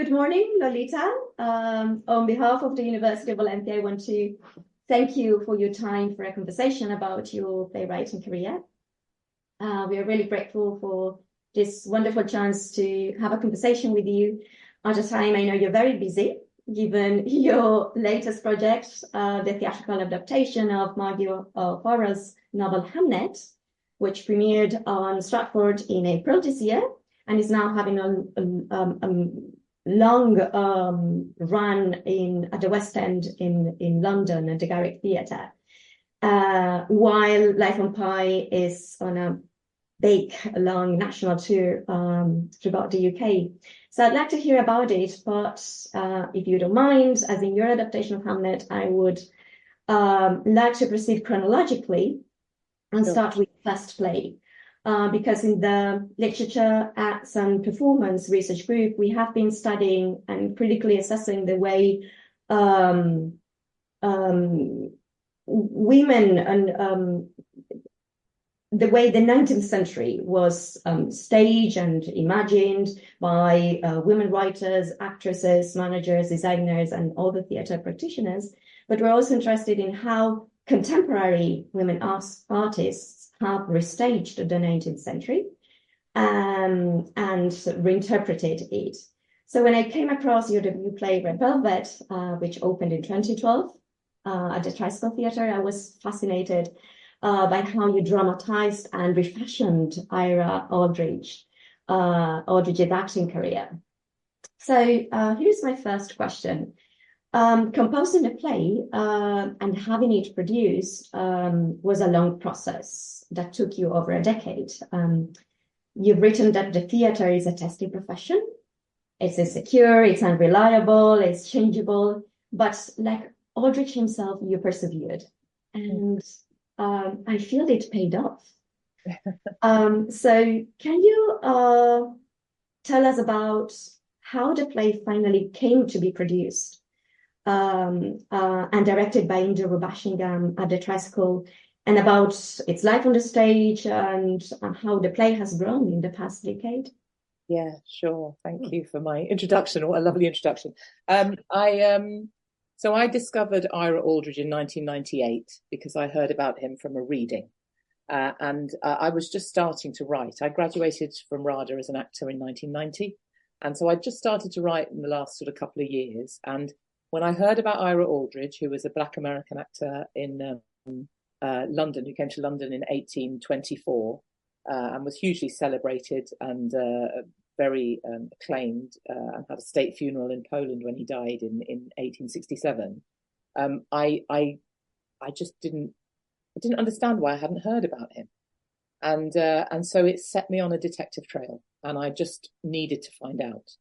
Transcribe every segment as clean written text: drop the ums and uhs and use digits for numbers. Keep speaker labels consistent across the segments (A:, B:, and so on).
A: good morning, Lolita. On behalf of the University of València, I want to thank you for your time for a conversation about your playwriting career. We are really grateful for this wonderful chance to have a conversation with you at a time I know you're very busy, given your latest project, the theatrical adaptation of Maggie O'Farrell's novel Hamnet, which premiered on Stratford in April this year and is now having a long run at the West End in London at the Garrick Theatre, while Life on Pi is on a big, long national tour throughout the UK. So I'd like to hear about it, but if you don't mind, as in your adaptation of Hamlet, I would like to proceed chronologically and start with the first play. Because in the Literature, Arts and Performance Research Group, we have been studying and critically assessing the way women and the way the 19th century was staged and imagined by women writers, actresses, managers, designers, and all the theatre practitioners. But we're also interested in how contemporary women artists have restaged the 19th century and reinterpreted it. So when I came across your debut play, Red Velvet, which opened in 2012 at the Tricycle Theatre, I was fascinated by how you dramatized and refashioned Ira Aldridge's acting career. So here's my first question. Composing a play and having it produced was a long process that took you over a decade. You've written that the theatre is a testy profession. It's insecure, it's unreliable, it's changeable, but like Aldridge himself, you persevered. And I feel it paid off. So can you tell us about how the play finally came to be produced and directed by Indra Rubashingham at the Tricycle, and about its life on the stage and how the play has grown in the past decade?
B: Yeah, sure. Thank you for my introduction. What a lovely introduction. So I discovered Ira Aldridge in 1998 because I heard about him from a reading. And I was just starting to write. I graduated from RADA as an actor in 1990. And so I just started to write in the last sort of couple of years. And when I heard about Ira Aldridge, who was a Black American actor in London, who came to London in 1824 and was hugely celebrated and very acclaimed and had a state funeral in Poland when he died in 1867. I just didn't understand why I hadn't heard about him, and so it set me on a detective trail, and I just needed to find out.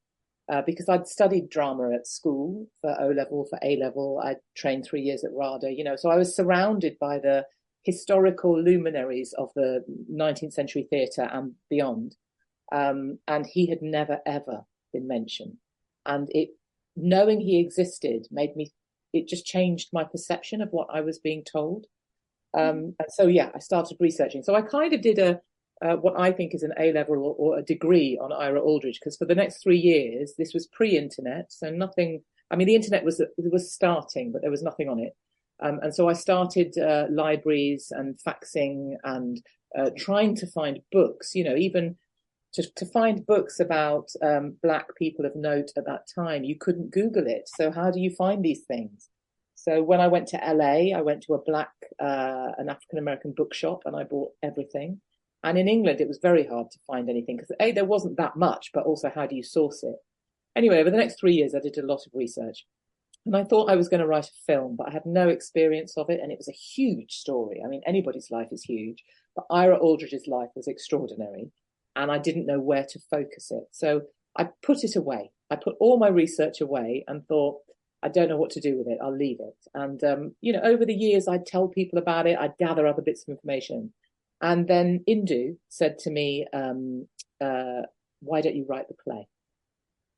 B: Because I'd studied drama at school for O-level, for A-level. I'd trained 3 years at RADA, so I was surrounded by the historical luminaries of the 19th century theatre and beyond. And he had never, ever been mentioned. And knowing he existed it just changed my perception of what I was being told. And so, yeah, I started researching. So I kind of did what I think is an A-level or a degree on Ira Aldridge, because for the next 3 years, this was pre-internet, so nothing. I mean, the internet was starting, but there was nothing on it. And so I started libraries and faxing and trying to find books, even to find books about Black people of note at that time. You couldn't Google it. So how do you find these things? So when I went to LA, I went to an African-American bookshop, and I bought everything. And in England, it was very hard to find anything because there wasn't that much, but also how do you source it? Anyway, over the next 3 years, I did a lot of research, and I thought I was going to write a film, but I had no experience of it. And it was a huge story. I mean, anybody's life is huge, but Ira Aldridge's life was extraordinary, and I didn't know where to focus it. So I put it away. I put all my research away and thought, I don't know what to do with it. I'll leave it. And, over the years, I'd tell people about it. I'd gather other bits of information. And then Indu said to me, why don't you write the play?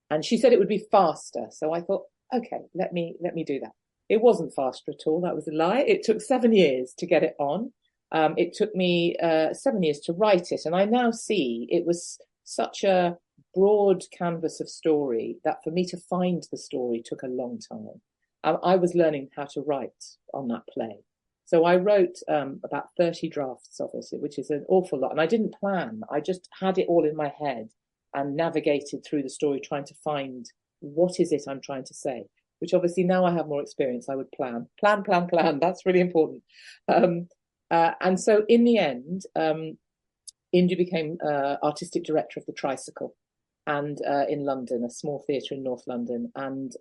B: And she said it would be faster. So I thought, okay, let me do that. It wasn't faster at all. That was a lie. It took 7 years to get it on. It took me 7 years to write it. And I now see it was such a broad canvas of story that for me to find the story took a long time. I was learning how to write on that play. So I wrote about 30 drafts of it, which is an awful lot. And I didn't plan. I just had it all in my head and navigated through the story trying to find what is it I'm trying to say, which obviously now I have more experience, I would plan. That's really important. And so in the end, Indu became artistic director of the Tricycle and in London, a small theatre in North London. And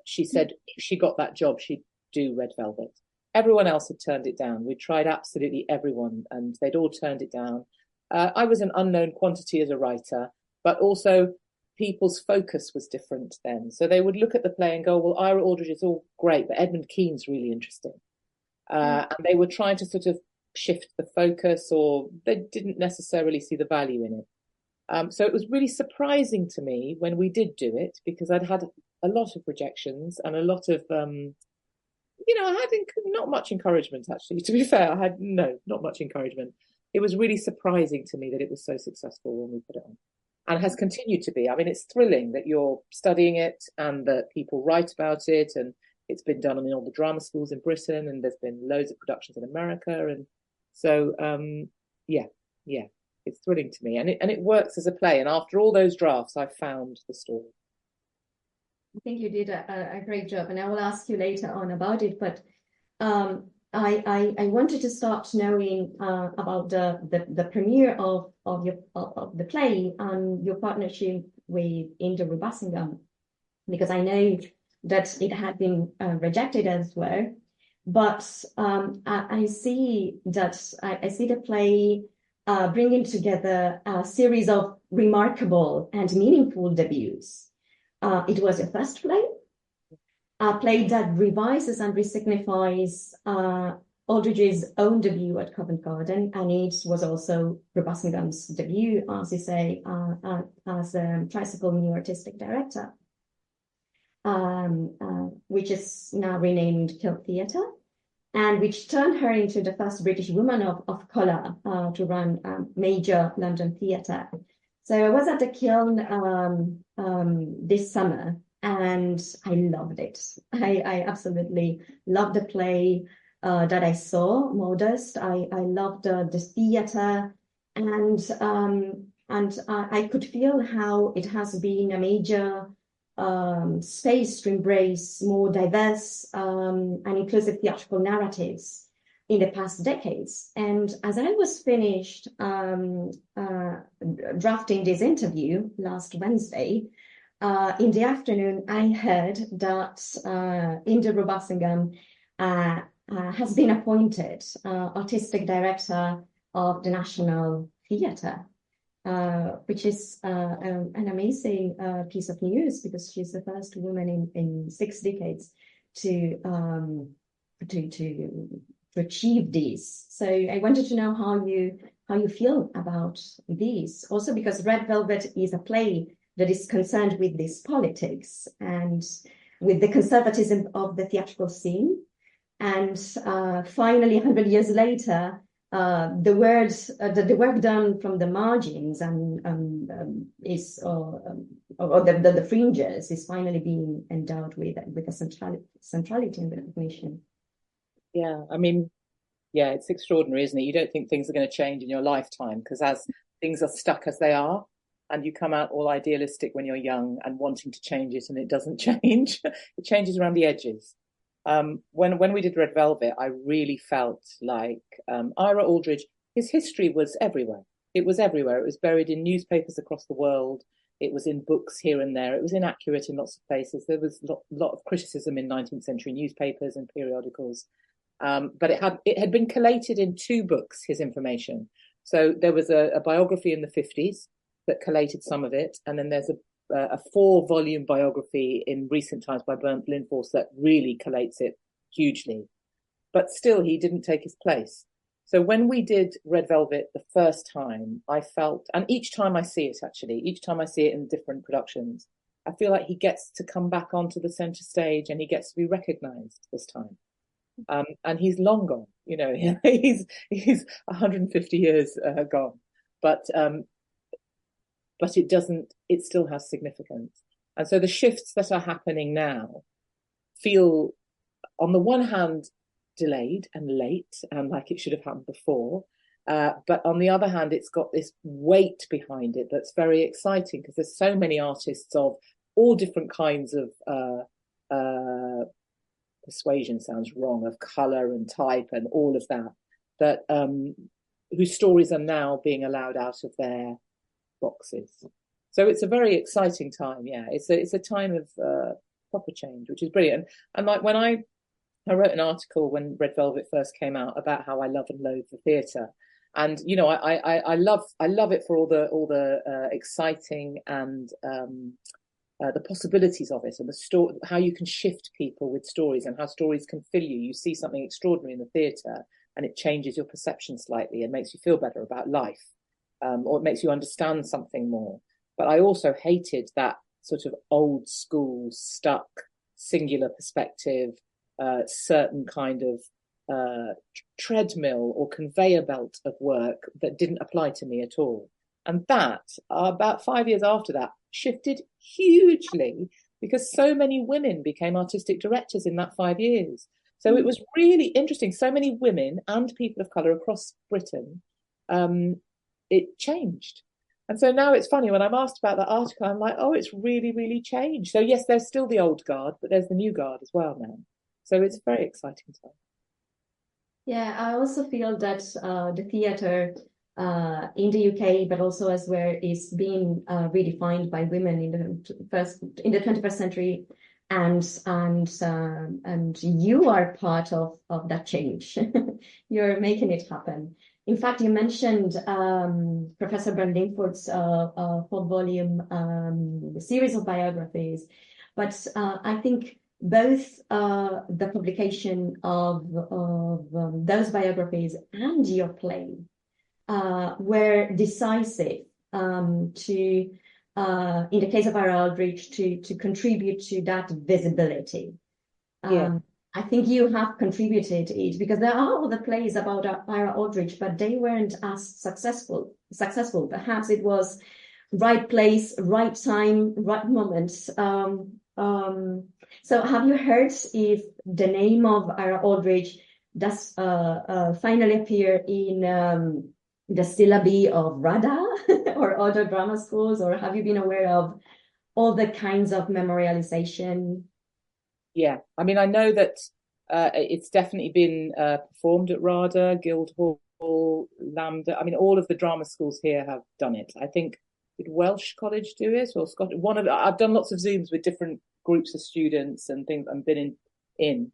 B: she said if she got that job, she'd do Red Velvet. Everyone else had turned it down. We tried absolutely everyone, and they'd all turned it down. I was an unknown quantity as a writer, but also people's focus was different then. So they would look at the play and go, well, Ira Aldridge is all great, but Edmund Kean's really interesting. And they were trying to sort of shift the focus, or they didn't necessarily see the value in it. So it was really surprising to me when we did do it, because I'd had a lot of rejections and a lot of... I had not much encouragement, actually, to be fair. I had not much encouragement. It was really surprising to me that it was so successful when we put it on, and has continued to be. I mean, it's thrilling that you're studying it and that people write about it, and it's been done in all the drama schools in Britain, and there's been loads of productions in America. And so, it's thrilling to me. And it works as a play. And after all those drafts, I found the story.
A: I think you did a great job, and I will ask you later on about it. But I wanted to start knowing about the premiere of the play and your partnership with Indu Rubasingam, because I know that it had been rejected elsewhere. But I see the play bringing together a series of remarkable and meaningful debuts. It was your first play, a play that revises and resignifies Aldridge's own debut at Covent Garden, and it was also Rubasingam's debut, as you say, as a Tricycle new artistic director, which is now renamed Kiln Theatre, and which turned her into the first British woman of colour to run a major London theatre. So I was at the Kiln this summer, and I loved it. I absolutely loved the play that I saw, Modest. I loved the theatre, and I could feel how it has been a major space to embrace more diverse and inclusive theatrical narratives in the past decades. And as I was finished drafting this interview last Wednesday, in the afternoon, I heard that Indu Rubasingam has been appointed artistic director of the National Theatre, which is an amazing piece of news, because she's the first woman in 6 decades to achieve this. So I wanted to know how you feel about this. Also, because Red Velvet is a play that is concerned with this politics and with the conservatism of the theatrical scene. And finally, 100 years later, the work done from the margins and the fringes is finally being endowed with a centrality and recognition.
B: Yeah, I mean, it's extraordinary, isn't it? You don't think things are going to change in your lifetime, because as things are stuck as they are, and you come out all idealistic when you're young and wanting to change it, and it doesn't change. It changes around the edges. When we did Red Velvet, I really felt like Ira Aldridge, his history was everywhere. It was everywhere. It was buried in newspapers across the world. It was in books here and there. It was inaccurate in lots of places. There was a lot of criticism in 19th century newspapers and periodicals. But it had been collated in 2 books, his information. So there was a biography in the 50s that collated some of it, and then there's a 4-volume biography in recent times by Bernd Lindfors that really collates it hugely. But still, he didn't take his place. So when we did Red Velvet the first time, I felt, and each time I see it in different productions, I feel like he gets to come back onto the centre stage, and he gets to be recognised this time. And he's long gone, he's 150 years gone. But but it still has significance. And so the shifts that are happening now feel, on the one hand, delayed and late and like it should have happened before. But on the other hand, it's got this weight behind it that's very exciting, because there's so many artists of all different kinds of persuasion sounds wrong, of colour and type and all of that whose stories are now being allowed out of their boxes. So it's a very exciting time. Yeah, it's a time of proper change, which is brilliant. And like when I wrote an article when Red Velvet first came out about how I love and loathe the theatre. And you know, I love it for all the exciting and the possibilities of it, and the story, how you can shift people with stories, and how stories can fill you. You see something extraordinary in the theatre, and it changes your perception slightly and makes you feel better about life, or it makes you understand something more. But I also hated that sort of old school, stuck, singular perspective, certain kind of treadmill or conveyor belt of work that didn't apply to me at all. And that, about 5 years after that, shifted hugely, because so many women became artistic directors in that 5 years. So it was really interesting. So many women and people of colour across Britain, it changed. And so now it's funny, when I'm asked about that article, I'm like, oh, it's really, really changed. So yes, there's still the old guard, but there's the new guard as well now. So it's a very exciting time.
A: Yeah, I also feel that the theatre in the UK, but also elsewhere, is being redefined by women in the 21st century, and you are part of that change. You're making it happen. In fact, you mentioned Professor Brandingford's 4-volume series of biographies, but I think both the publication of those biographies and your play were decisive to, in the case of Ira Aldrich, to contribute to that visibility.
B: Yeah.
A: I think you have contributed it, because there are other plays about Ira Aldrich, but they weren't as successful. Perhaps it was right place, right time, right moment. So have you heard if the name of Ira Aldrich does finally appear in the syllabi of RADA or other drama schools, or have you been aware of all the kinds of memorialization?
B: Yeah, I mean, I know that it's definitely been performed at RADA, Guildhall, Lambda. I mean, all of the drama schools here have done it. I think, did Welsh College do it, or Scottish? I've done lots of Zooms with different groups of students and things, and been in.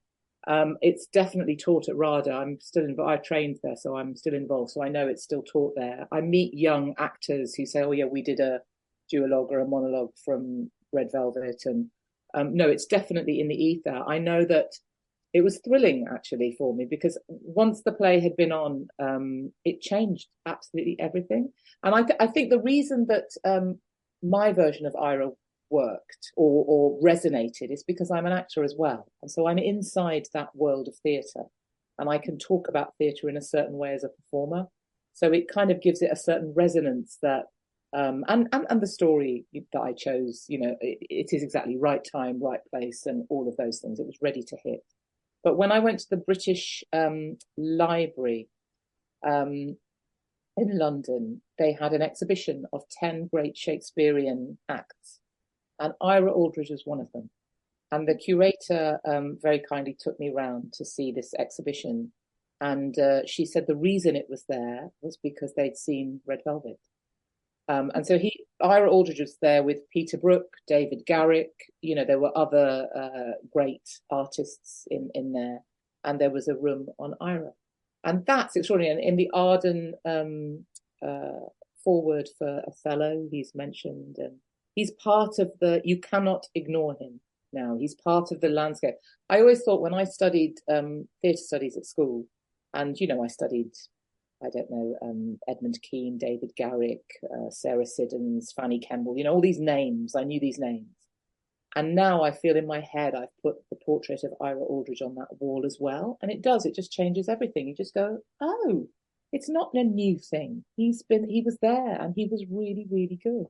B: It's definitely taught at RADA. I'm still involved. I trained there, so I'm still involved. So I know it's still taught there. I meet young actors who say, "Oh yeah, we did a duologue or a monologue from Red Velvet," and no, it's definitely in the ether. I know that it was thrilling actually for me, because once the play had been on, it changed absolutely everything. And I think the reason that my version of Ira worked or resonated is because I'm an actor as well. And so I'm inside that world of theatre, and I can talk about theatre in a certain way as a performer. So it kind of gives it a certain resonance that, and the story that I chose, you know, it is exactly right time, right place, and all of those things. It was ready to hit. But when I went to the British Library in London, they had an exhibition of 10 great Shakespearean acts, and Ira Aldrich was one of them. And the curator very kindly took me round to see this exhibition. And she said the reason it was there was because they'd seen Red Velvet. And so Ira Aldrich was there with Peter Brook, David Garrick. You know, there were other great artists in there, and there was a room on Ira, and that's extraordinary. And in the Arden foreword for Othello, he's mentioned, and he's part of you cannot ignore him now. He's part of the landscape. I always thought, when I studied theatre studies at school, and you know, I studied, I don't know, Edmund Kean, David Garrick, Sarah Siddons, Fanny Kemble, you know, all these names. I knew these names. And now I feel in my head I've put the portrait of Ira Aldrich on that wall as well. And it just changes everything. You just go, oh, it's not a new thing. He was there, and he was really, really good.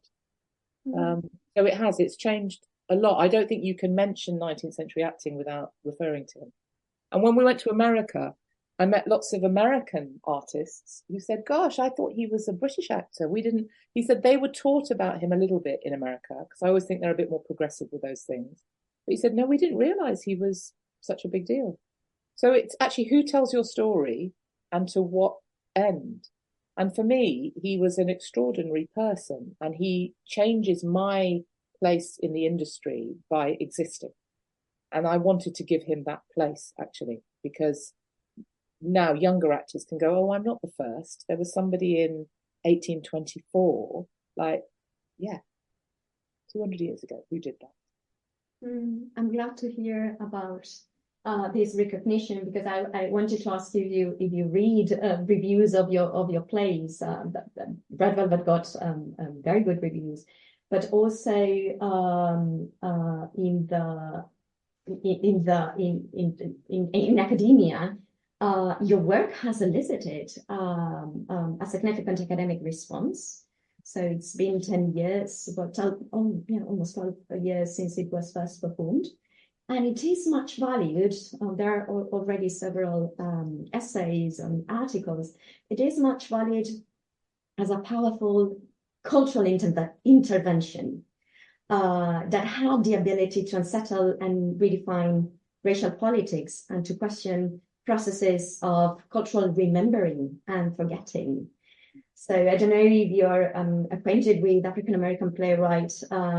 B: So it's changed a lot. I don't think you can mention 19th century acting without referring to him. And when we went to America, I met lots of American artists who said, gosh, I thought he was a British actor. We didn't, he said they were taught about him a little bit in America, because I always think they're a bit more progressive with those things. But he said, no, we didn't realize he was such a big deal. So it's actually who tells your story and to what end. And for me, he was an extraordinary person, and he changes my place in the industry by existing. And I wanted to give him that place, actually, because now younger actors can go, oh, I'm not the first. There was somebody in 1824, like, yeah, 200 years ago, who did that.
A: I'm glad to hear about this recognition, because I wanted to ask you if you read reviews of your plays. Red Velvet got very good reviews, but also in academia, your work has elicited a significant academic response. So it's been 10 years, but almost 12 years since it was first performed. And it is much valued. There are already several essays and articles. It is much valued as a powerful cultural intervention that had the ability to unsettle and redefine racial politics and to question processes of cultural remembering and forgetting. So I don't know if you're acquainted with African-American playwright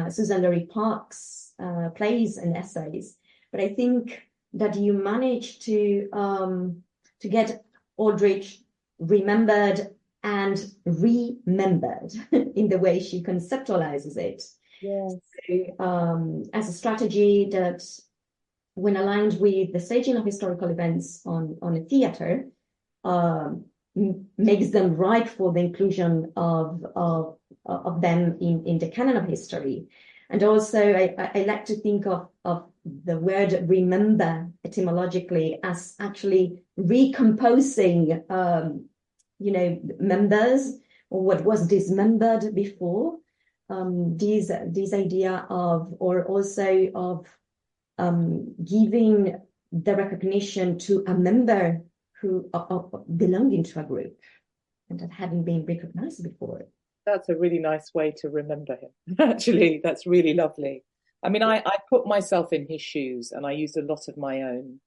A: Susan Laurie Park's plays and essays, but I think that you managed to get Aldrich remembered and remembered in the way she conceptualizes it.
B: Yes.
A: So, as a strategy that, when aligned with the staging of historical events on a theater, makes them ripe for the inclusion of them in the canon of history. And also, I like to think of the word remember etymologically as actually recomposing, members, or what was dismembered before. This idea of, or also of giving the recognition to a member who belonging to a group and that hadn't been recognized before.
B: That's a really nice way to remember him. Actually, that's really lovely. I mean, I put myself in his shoes, and I used a lot of my own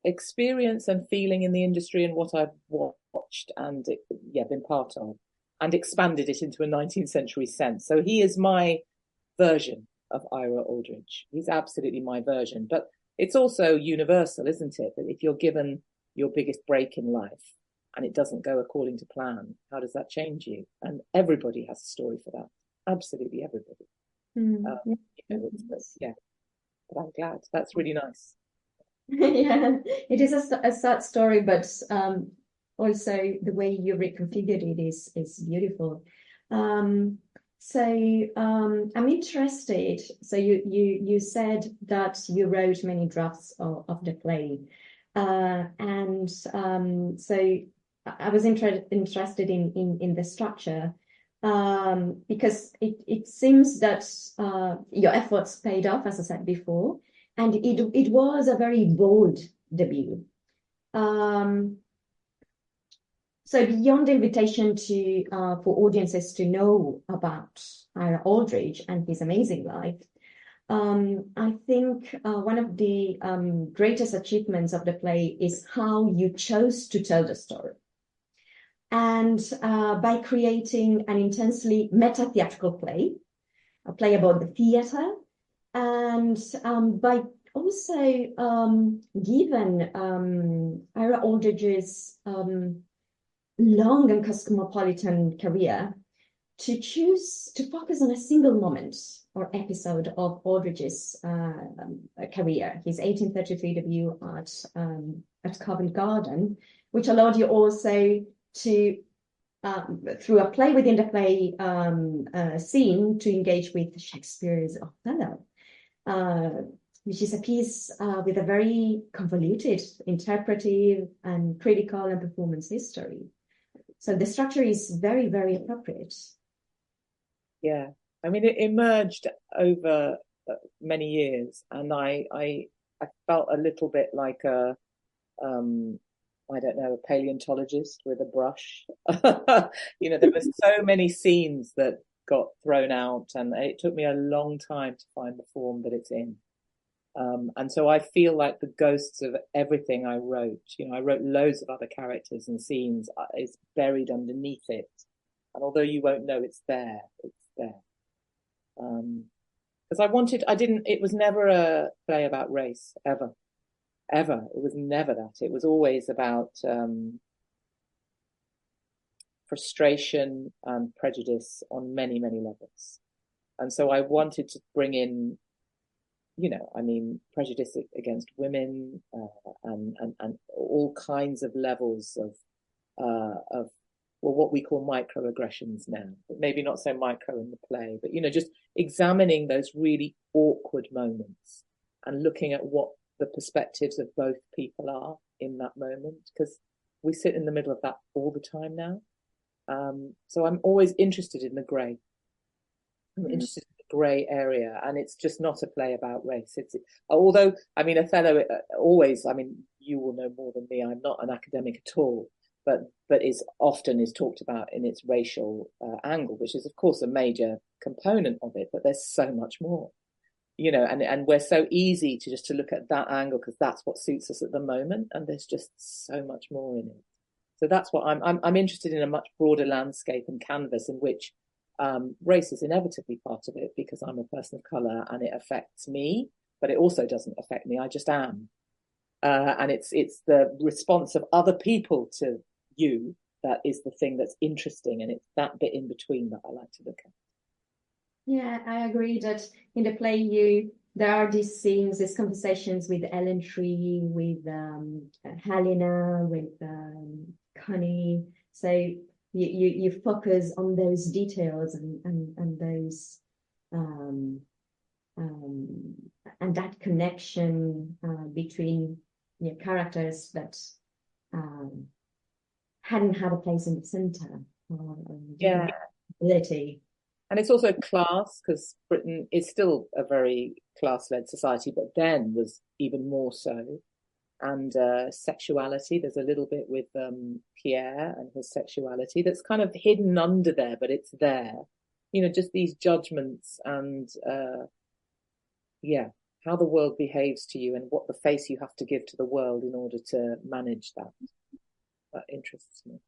B: experience and feeling in the industry and what I've watched and been part of, and expanded it into a 19th century sense. So he is my version of Ira Aldrich. He's absolutely my version. But it's also universal, isn't it? That if you're given your biggest break in life and it doesn't go according to plan, how does that change you? And everybody has a story for that. Absolutely everybody. But I'm glad. That's really nice.
A: Yeah, it is a sad story, but also the way you reconfigured it is beautiful. So I'm interested. So you said that you wrote many drafts of the play, and so I was interested in the structure, because it seems that your efforts paid off, as I said before, and it was a very bold debut. So beyond the invitation for audiences to know about Ira Aldrich and his amazing life, I think one of the greatest achievements of the play is how you chose to tell the story. And by creating an intensely meta-theatrical play, a play about the theater, and by also given Ira Aldrich's long and cosmopolitan career, to choose to focus on a single moment or episode of Aldrich's career, his 1833 debut at Covent Garden, which allowed you also to, through a play within the play scene, to engage with Shakespeare's Othello, which is a piece with a very convoluted interpretive and critical and performance history. So the structure is very, very appropriate.
B: Yeah. I mean, it emerged over many years, and I felt a little bit like a um I don't know, a paleontologist with a brush. There were so many scenes that got thrown out, and it took me a long time to find the form that it's in. And so I feel like the ghosts of everything I wrote, I wrote loads of other characters and scenes, is buried underneath it. And although you won't know it's there, it's there. Because it was never a play about race, ever, ever. It was never that. It was always about frustration and prejudice on many, many levels. And so I wanted to bring in, prejudice against women, and all kinds of levels of what we call microaggressions now, but maybe not so micro in the play, but just examining those really awkward moments and looking at what the perspectives of both people are in that moment, because we sit in the middle of that all the time now. So I'm always interested in the grey. I'm interested in the grey area, and it's just not a play about race. Although, Othello always, you will know more than me. I'm not an academic at all, but is often talked about in its racial angle, which is of course a major component of it. But there's so much more, and we're so easy to look at that angle because that's what suits us at the moment, and there's just so much more in it. So that's what I'm interested in, a much broader landscape and canvas in which race is inevitably part of it because I'm a person of colour and it affects me, but it also doesn't affect me. I just am. And it's the response of other people to you that is the thing that's interesting, and it's that bit in between that I like to look at.
A: Yeah, I agree that in the play there are these scenes, these conversations with Ellen Tree, with Helena, with Connie. So you focus on those details and those and that connection between characters that hadn't had a place in the center.
B: Yeah.
A: Ability.
B: And it's also class, because Britain is still a very class-led society, but then was even more so. And sexuality, there's a little bit with Pierre and his sexuality that's kind of hidden under there, but it's there. Just these judgments and how the world behaves to you and what the face you have to give to the world in order to manage that. That interests me.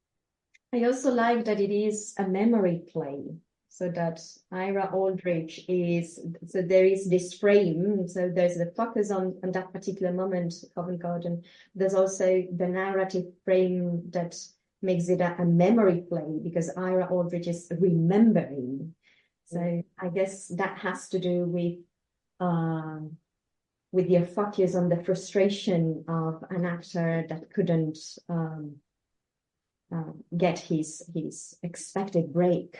A: I also like that it is a memory play, so that Ira Aldrich there is this frame, so there's the focus on that particular moment, Covent Garden. There's also the narrative frame that makes it a memory play because Ira Aldrich is remembering. So I guess that has to do with your focus on the frustration of an actor that couldn't get his expected break.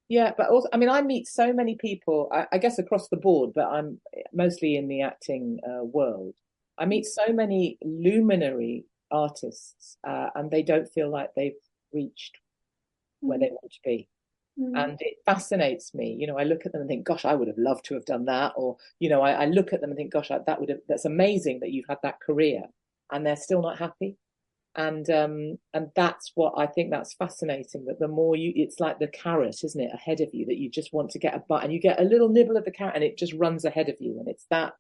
B: Yeah, but also, I meet so many people, I guess across the board, but I'm mostly in the acting world. I meet so many luminary artists, and they don't feel like they've reached where they want to be. And it fascinates me. I look at them and think, gosh, I would have loved to have done that. Or, I look at them and think, gosh, that's amazing that you've had that career and they're still not happy. And that's what I think that's fascinating, that the more it's like the carrot, isn't it, ahead of you, that you just want to get a bite and you get a little nibble of the carrot and it just runs ahead of you. And it's that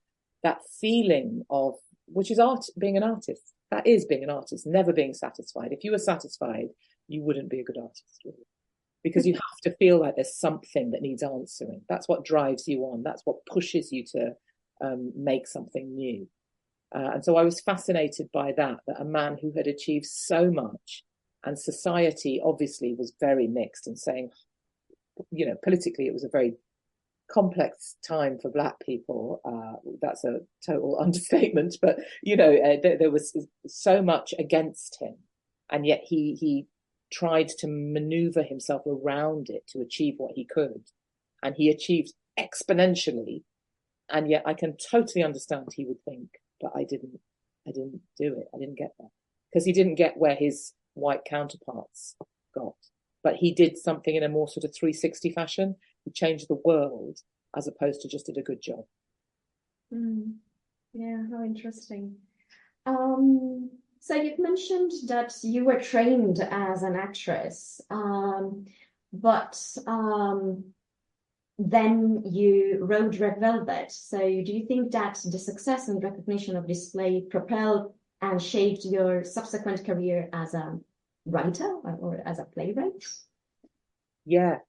B: feeling of, which is art, being an artist. That is being an artist, never being satisfied. If you were satisfied, you wouldn't be a good artist, really. Because you have to feel like there's something that needs answering. That's what drives you on. That's what pushes you to make something new. And so I was fascinated by that a man who had achieved so much, and society obviously was very mixed and saying, politically it was a very complex time for Black people. That's a total understatement, but, there was so much against him. And yet he tried to maneuver himself around it to achieve what he could. And he achieved exponentially. And yet I can totally understand he would think, but I didn't do it. I didn't get there because he didn't get where his white counterparts got. but he did something in a more sort of 360 fashion. He changed the world as opposed to just did a good job.
A: Yeah, how interesting. So you've mentioned that you were trained as an actress, but then you wrote Red Velvet. So do you think that the success and recognition of this play propelled and shaped your subsequent career as a writer or as a playwright?
B: Yeah,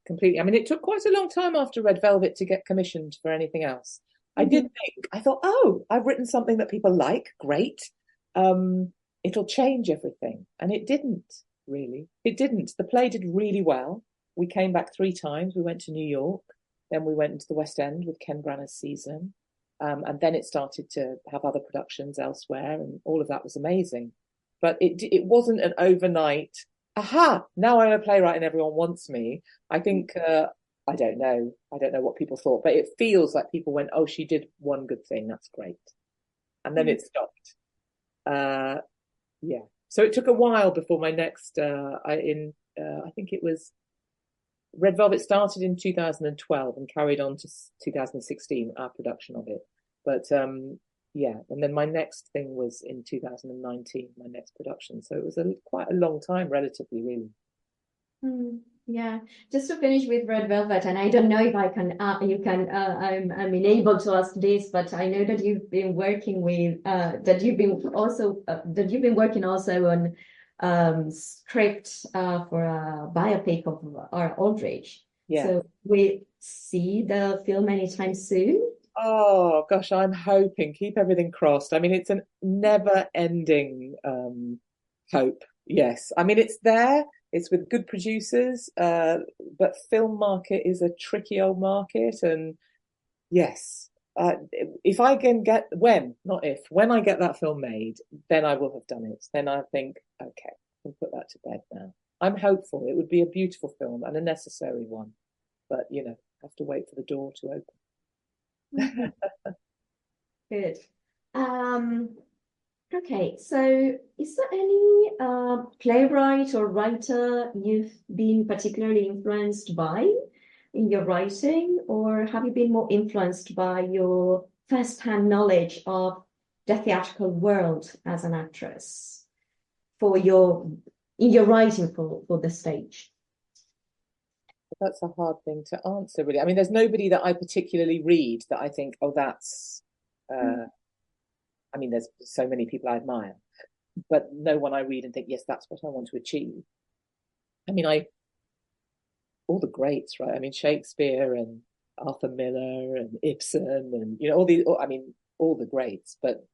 B: completely. I mean, it took quite a long time after Red Velvet to get commissioned for anything else. I thought, oh, I've written something that people like, great. It'll change everything. And it didn't, really. It didn't. The play did really well. We came back 3 times. We went to New York. Then we went into the West End with Ken Branagh's season. And then it started to have other productions elsewhere. And all of that was amazing. But it wasn't an overnight, aha, now I'm a playwright and everyone wants me. I think, I don't know what people thought, but it feels like people went, oh, she did one good thing. That's great. And then it stopped. Yeah. So it took a while before my next, I think it was Red Velvet started in 2012 and carried on to 2016, our production of it. But yeah, and then my next thing was in 2019, my next production. So it was quite a long time, relatively, really.
A: Yeah, just to finish with Red Velvet, and I don't know if I can, I'm unable to ask this, but I know that you've been working with, that you've been working also on script for a biopic of our Aldrich.
B: Yeah.
A: So we see the film anytime soon.
B: Oh gosh, I'm hoping. Keep everything crossed. I mean, it's a never-ending hope. Yes, I mean it's there. It's with good producers, but film market is a tricky old market. And yes, if I can get when I get that film made, then I will have done it. Then I think, okay, I can put that to bed now. I'm hopeful. It would be a beautiful film and a necessary one, but have to wait for the door to open.
A: Good. Okay, so is there any playwright or writer you've been particularly influenced by in your writing, or have you been more influenced by your first-hand knowledge of the theatrical world as an actress in your writing for the stage?
B: That's a hard thing to answer, really. I mean, there's nobody that I particularly read that I think, oh, that's I mean, there's so many people I admire, but no one I read and think, yes, that's what I want to achieve. I mean, all the greats, right? I mean, Shakespeare and Arthur Miller and Ibsen and, all the greats, but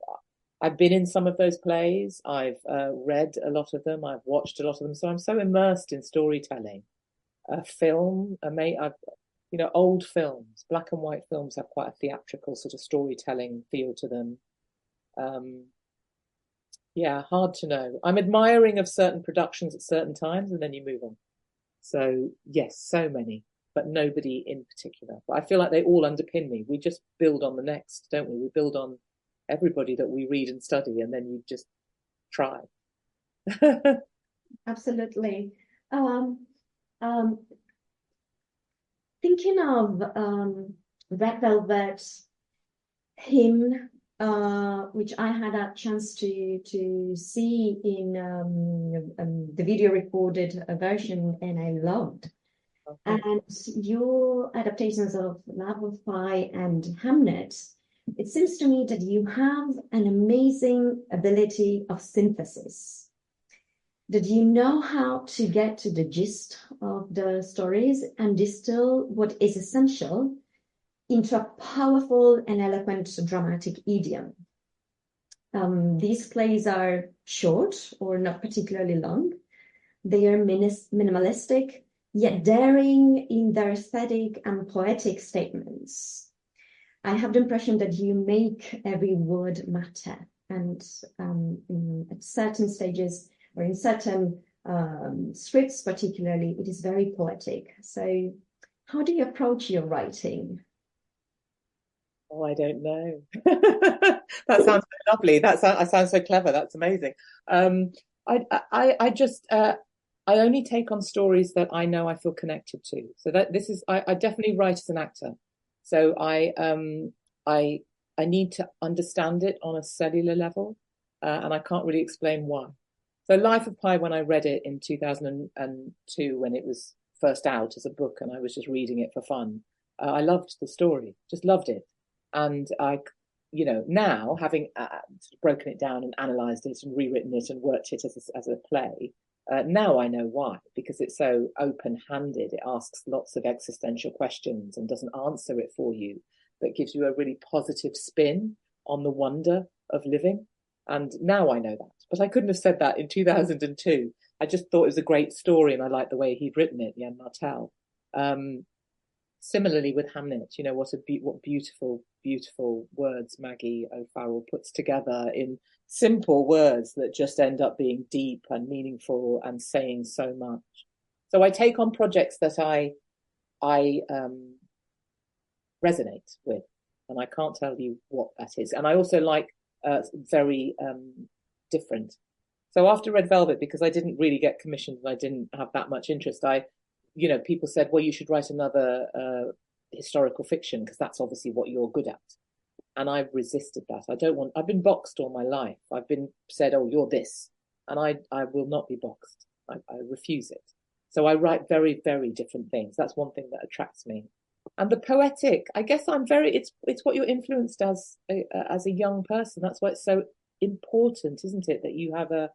B: I've been in some of those plays. I've read a lot of them. I've watched a lot of them. So I'm so immersed in storytelling. Film, old films, black and white films have quite a theatrical sort of storytelling feel to them. Yeah, hard to know. I'm admiring of certain productions at certain times, and then you move on. So yes, so many, but nobody in particular. But I feel like they all underpin me. We just build on the next, don't we? We build on everybody that we read and study, and then you just try.
A: Absolutely. Thinking of Red Velvet hymn, which I had a chance to see in the video recorded version, and I loved. Okay. And your adaptations of Love of Phi and Hamnet, it seems to me that you have an amazing ability of synthesis. That you know how to get to the gist of the stories and distill what is essential into a powerful and eloquent dramatic idiom. These plays are short or not particularly long. They are minimalistic, yet daring in their aesthetic and poetic statements. I have the impression that you make every word matter, and at certain stages or in certain scripts particularly, it is very poetic. So how do you approach your writing?
B: Oh, I don't know. That sounds so lovely. I sound so clever. That's amazing. I I only take on stories that I know I feel connected to. So that this is, I definitely write as an actor. So I need to understand it on a cellular level, and I can't really explain why. So Life of Pi, when I read it in 2002, when it was first out as a book, and I was just reading it for fun, I loved the story, just loved it. And now having broken it down and analysed it and rewritten it and worked it as a play, now I know why, because it's so open-handed. It asks lots of existential questions and doesn't answer it for you, but gives you a really positive spin on the wonder of living. And now I know that. But I couldn't have said that in 2002. I just thought it was a great story, and I liked the way he'd written it, Jan Martel. Similarly with Hamlet, what beautiful, beautiful words Maggie O'Farrell puts together in simple words that just end up being deep and meaningful and saying so much. So I take on projects that I resonate with, and I can't tell you what that is. And I also like very different. So after Red Velvet, because I didn't really get commissioned and I didn't have that much interest, people said, well, you should write another historical fiction, because that's obviously what you're good at. And I've resisted that. I've been boxed all my life. I've been said, oh, you're this. And I will not be boxed. I refuse it. So I write very, very different things. That's one thing that attracts me. And the poetic, I guess it's what you're influenced as a young person. That's why it's so important, isn't it? That you have a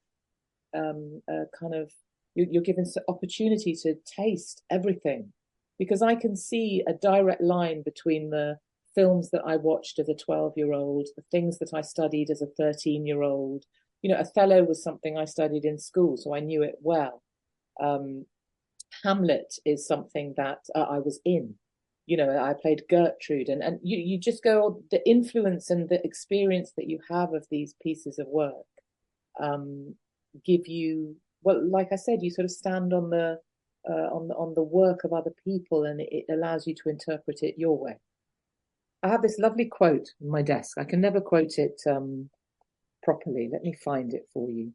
B: kind of, you're given opportunity to taste everything. Because I can see a direct line between the films that I watched as a 12-year-old, the things that I studied as a 13-year-old. Othello was something I studied in school, so I knew it well. Hamlet is something that I was in. I played Gertrude, and you just go, the influence and the experience that you have of these pieces of work give you, well, like I said, you sort of stand on the work of other people, and it allows you to interpret it your way. I have this lovely quote on my desk. I can never quote it properly. Let me find it for you.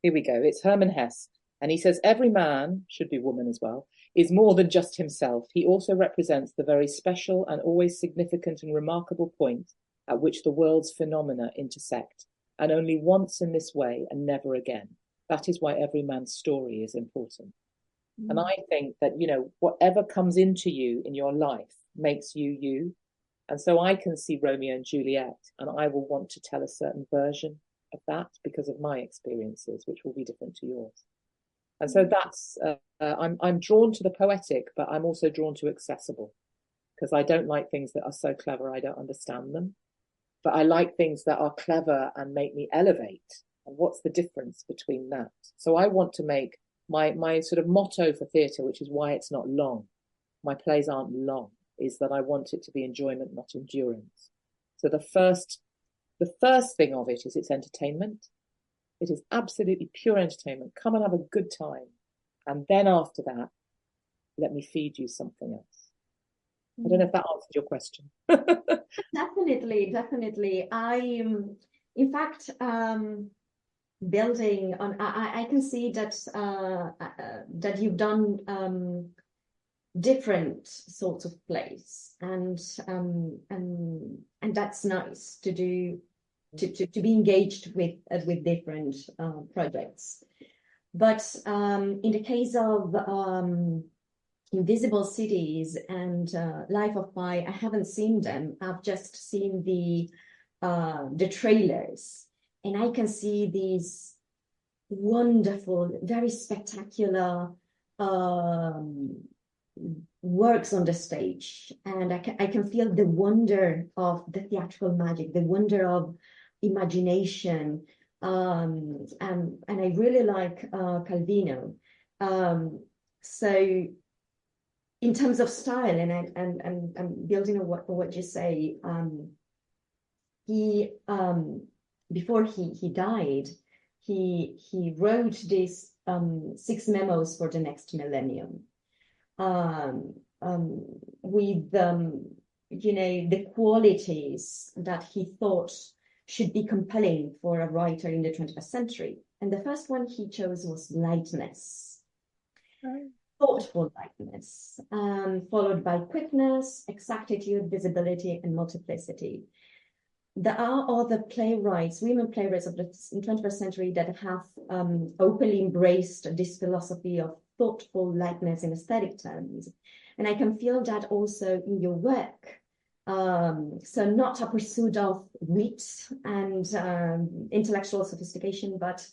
B: Here we go. It's Hermann Hesse. And he says, every man, should be woman as well, is more than just himself. He also represents the very special and always significant and remarkable point at which the world's phenomena intersect. And only once in this way and never again. That is why every man's story is important. Mm. And I think that, whatever comes into you in your life makes you you. And so I can see Romeo and Juliet, and I will want to tell a certain version of that because of my experiences, which will be different to yours. And so that's, I'm drawn to the poetic, but I'm also drawn to accessible, because I don't like things that are so clever I don't understand them. But I like things that are clever and make me elevate. And what's the difference between that? So I want to make my sort of motto for theatre, which is why it's not long. My plays aren't long, is that I want it to be enjoyment, not endurance. So the first thing of it is it's entertainment. It is absolutely pure entertainment. Come and have a good time. And then after that, let me feed you something else. I don't know if that answered your question.
A: Definitely. In fact, building on, I can see that you've done different sorts of plays, and that's nice to do. To be engaged with different projects. But in the case of Invisible Cities and Life of Pi, I haven't seen them. I've just seen the trailers, and I can see these wonderful, very spectacular works on the stage, and I can feel the wonder of the theatrical magic, the wonder of imagination, and I really like Calvino. So in terms of style, and building on what you say, he before he died, he wrote these 6 memos for the next millennium, with the qualities that he thought should be compelling for a writer in the 21st century. And the first one he chose was lightness. Thoughtful lightness, followed by quickness, exactitude, visibility, and multiplicity. There are other playwrights, women playwrights of the 21st century that have openly embraced this philosophy of thoughtful lightness in aesthetic terms. And I can feel that also in your work. So not a pursuit of wit and intellectual sophistication, but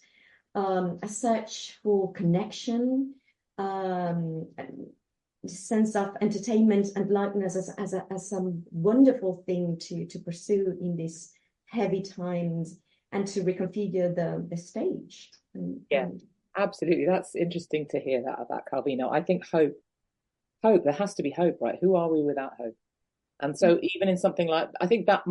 A: a search for connection, sense of entertainment and lightness as some wonderful thing to pursue in these heavy times and to reconfigure the stage.
B: Absolutely. That's interesting to hear that about Calvino. I think hope, there has to be hope, right? Who are we without hope? And so even in something like, I think that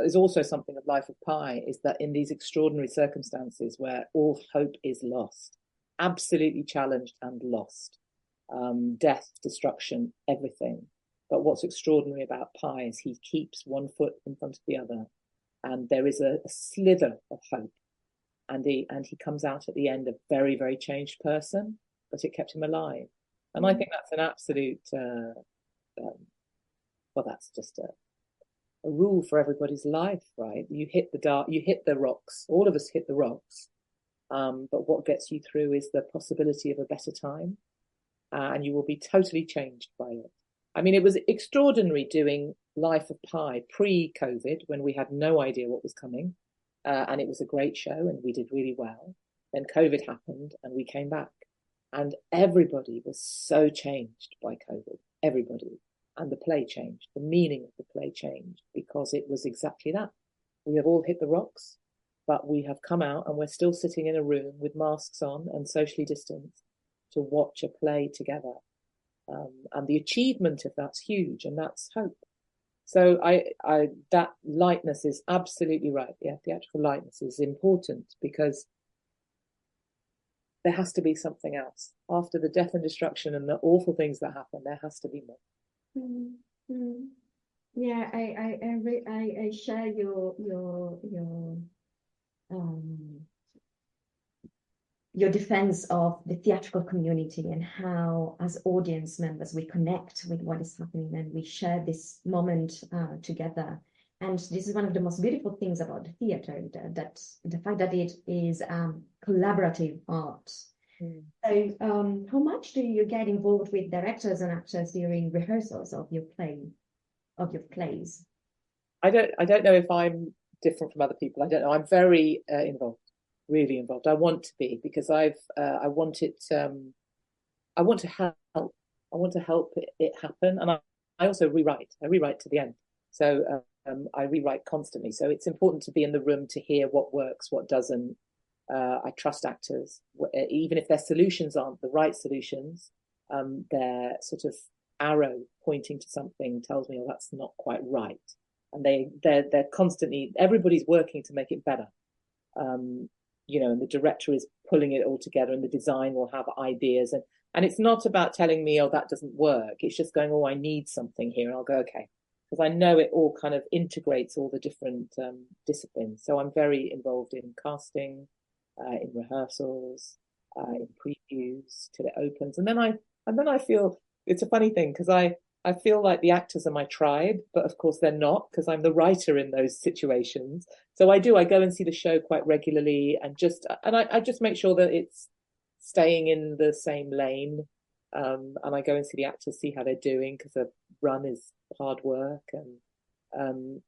B: is also something of Life of Pi, is that in these extraordinary circumstances where all hope is lost, absolutely challenged and lost, death, destruction, everything. But what's extraordinary about Pi is he keeps one foot in front of the other, and there is a slither of hope. And he comes out at the end a very, very changed person, but it kept him alive. And I think that's an absolute, well, that's just a rule for everybody's life, right? You hit the rocks. All of us hit the rocks. But what gets you through is the possibility of a better time. And you will be totally changed by it. I mean, it was extraordinary doing Life of Pi pre-COVID when we had no idea what was coming. And it was a great show and we did really well. Then COVID happened and we came back. And everybody was so changed by COVID, everybody. And the play changed, the meaning of the play changed, because it was exactly that. We have all hit the rocks, but we have come out and we're still sitting in a room with masks on and socially distanced to watch a play together. And the achievement of that's huge, and that's hope. So that lightness is absolutely right. Yeah, theatrical lightness is important because there has to be something else. After the death and destruction and the awful things that happen, there has to be more.
A: Mm-hmm. Yeah, I share your defense of the theatrical community and how, as audience members, we connect with what is happening and we share this moment together. And this is one of the most beautiful things about the theater, that the fact that it is collaborative art. So how much do you get involved with directors and actors during rehearsals of your plays?
B: I don't know if I'm different from other people. I don't know. I'm very involved, really involved. I want to be, because I want to help. I want to help it happen, and I also rewrite. I rewrite to the end. So I rewrite constantly. So it's important to be in the room to hear what works, what doesn't. I trust actors, even if their solutions aren't the right solutions. Their sort of arrow pointing to something tells me, oh, that's not quite right. And they're constantly, everybody's working to make it better. And the director is pulling it all together, and the design will have ideas. And it's not about telling me, oh, that doesn't work. It's just going, oh, I need something here. And I'll go, okay. Because I know it all kind of integrates all the different disciplines. So I'm very involved in casting, in rehearsals, in previews till it opens. And then I feel, it's a funny thing, because I feel like the actors are my tribe, but of course they're not, because I'm the writer in those situations. So I go and see the show quite regularly, and I just make sure that it's staying in the same lane. And I go and see the actors, see how they're doing, because a run is hard work. And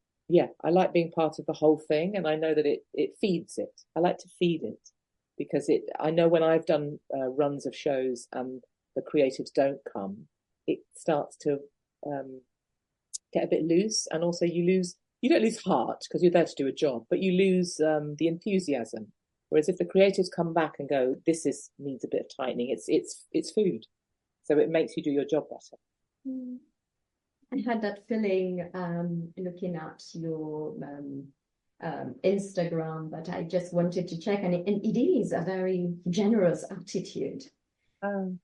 B: I like being part of the whole thing, and I know that it feeds it. I like to feed it, because I know when I've done runs of shows and the creatives don't come, it starts to get a bit loose, and also you don't lose heart because you're there to do a job, but you lose the enthusiasm. Whereas if the creatives come back and go, this needs a bit of tightening, it's food, so it makes you do your job better.
A: I had that feeling looking at your Instagram, but I just wanted to check, and it is a very generous attitude. I'd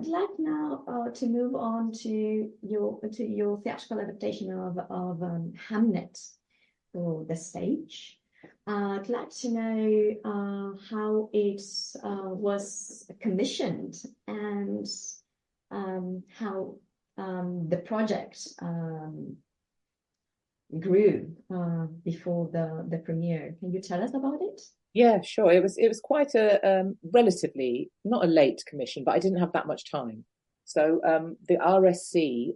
A: like now to move on to your theatrical adaptation of Hamlet for the stage. I'd like to know how it was commissioned and how the project grew before the premiere. Can you tell us about it?
B: Yeah, sure. It was quite a relatively not a late commission, but I didn't have that much time. So the RSC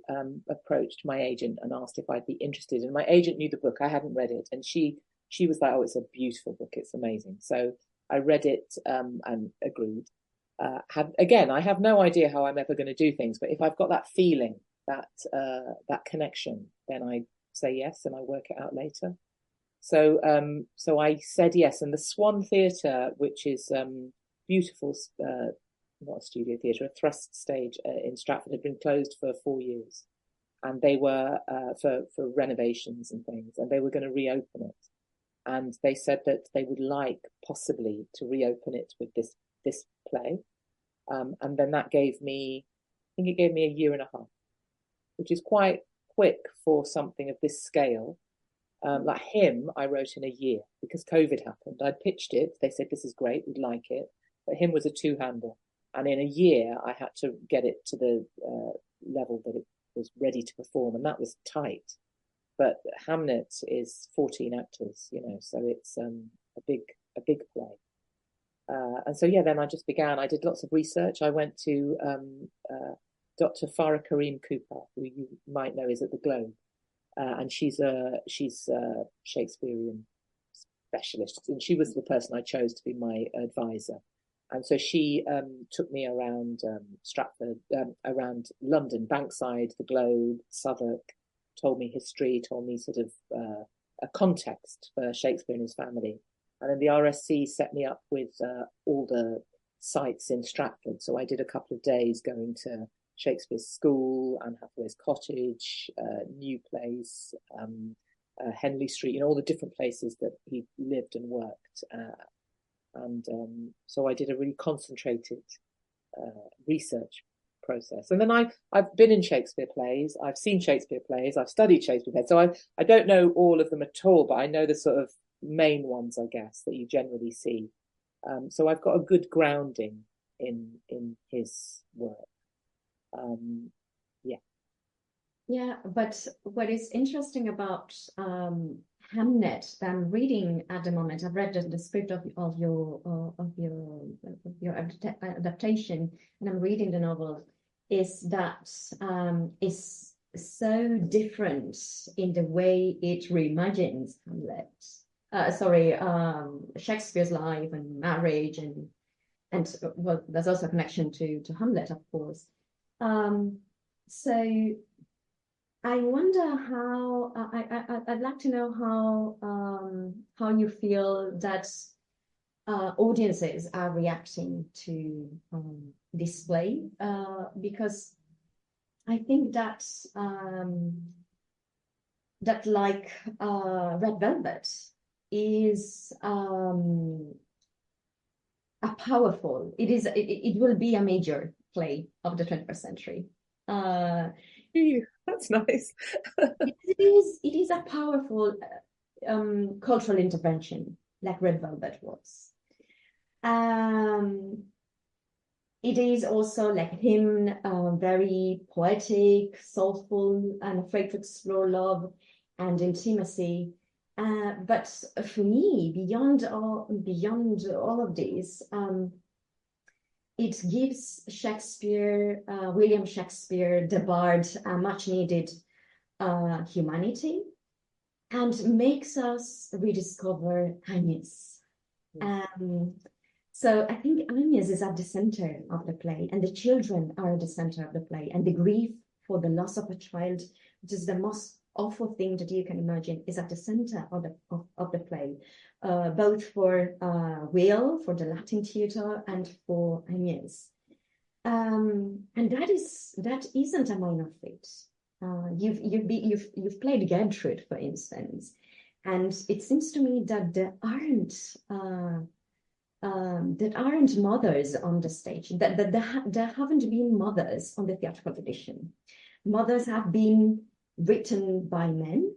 B: approached my agent and asked if I'd be interested. And my agent knew the book. I hadn't read it, and she was like, "Oh, it's a beautiful book. It's amazing." So I read it and agreed. Again, I have no idea how I'm ever going to do things, but if I've got that feeling, that connection, then I say yes and I work it out later. So I said yes, and the Swan Theatre, which is beautiful, not a studio theatre, a thrust stage in Stratford, had been closed for 4 years, and they were for renovations and things, and they were going to reopen it, and they said that they would like possibly to reopen it with this play, and then that gave me, I think it gave me a year and a half, which is quite quick for something of this scale. Like Him, I wrote in a year because COVID happened. I pitched it. They said, "This is great. We'd like it." But Him was a two-hander. And in a year, I had to get it to the level that it was ready to perform. And that was tight. But Hamnet is 14 actors, so it's a big play. And so, yeah, then I just began. I did lots of research. I went to Dr. Farah Kareem Cooper, who you might know is at the Globe. And she's a Shakespearean specialist, and she was the person I chose to be my advisor. And so she took me around Stratford, around London, Bankside, the Globe, Southwark, told me history, told me sort of a context for Shakespeare and his family. And then the RSC set me up with all the sites in Stratford. So I did a couple of days going to Shakespeare's School, Anne Hathaway's Cottage, New Place, Henley Street, all the different places that he lived and worked. And so I did a really concentrated research process. And then I've been in Shakespeare plays, I've seen Shakespeare plays, I've studied Shakespeare plays. So I don't know all of them at all, but I know the sort of main ones, I guess, that you generally see. So I've got a good grounding in his work.
A: Yeah, but what is interesting about Hamnet that I'm reading at the moment, I've read the script of your adaptation, and I'm reading the novel, is that is so different in the way it reimagines Hamlet. Shakespeare's life and marriage and well, there's also a connection to Hamlet, of course. So I wonder how I'd like to know how you feel that audiences are reacting to this play, because I think that like Red Velvet is a powerful. It will be a major play of the 21st century.
B: That's nice.
A: It is a powerful cultural intervention, like Red Velvet was. It is also like Him, very poetic, soulful, and afraid to explore love and intimacy. But for me, beyond all of this, it gives Shakespeare, William Shakespeare, the Bard, a much needed humanity, and makes us rediscover Agnes. So I think Agnes is at the center of the play, and the children are at the center of the play, and the grief for the loss of a child, which is the most awful thing that you can imagine, is at the center of the play, both for Will, for the Latin tutor, and for Agnes. And that isn't a minor feat. You've played Gertrude, for instance, and it seems to me that there aren't mothers on the stage. That there haven't been mothers on the theatrical tradition. Mothers have been written by men,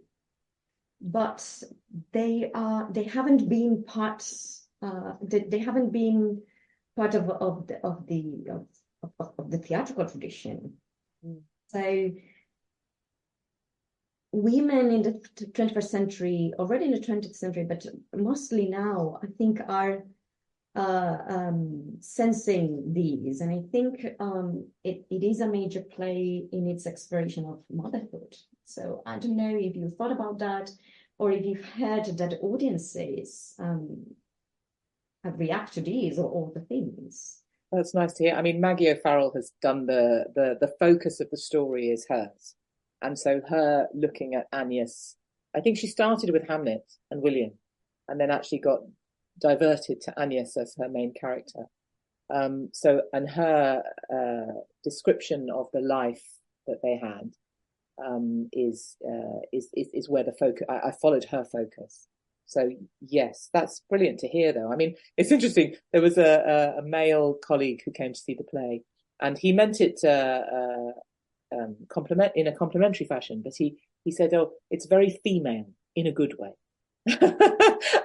A: but they haven't been they haven't been part of the theatrical tradition. So women in the 21st century, already in the 20th century, but mostly now, I think are sensing these, and I think it is a major play in its exploration of motherhood. So I don't know if you thought about that, or if you've heard that audiences react to these or all the things.
B: That's nice to hear. I mean, Maggie O'Farrell has done the focus of the story is hers. And so her looking at Agnes, I think she started with Hamlet and William, and then actually got diverted to Agnes as her main character. And her description of the life that they had is where the focus. I followed her focus. So yes, that's brilliant to hear, though. I mean, it's interesting. There was a male colleague who came to see the play, and he meant it in a complimentary fashion, but he said, "Oh, it's very female in a good way."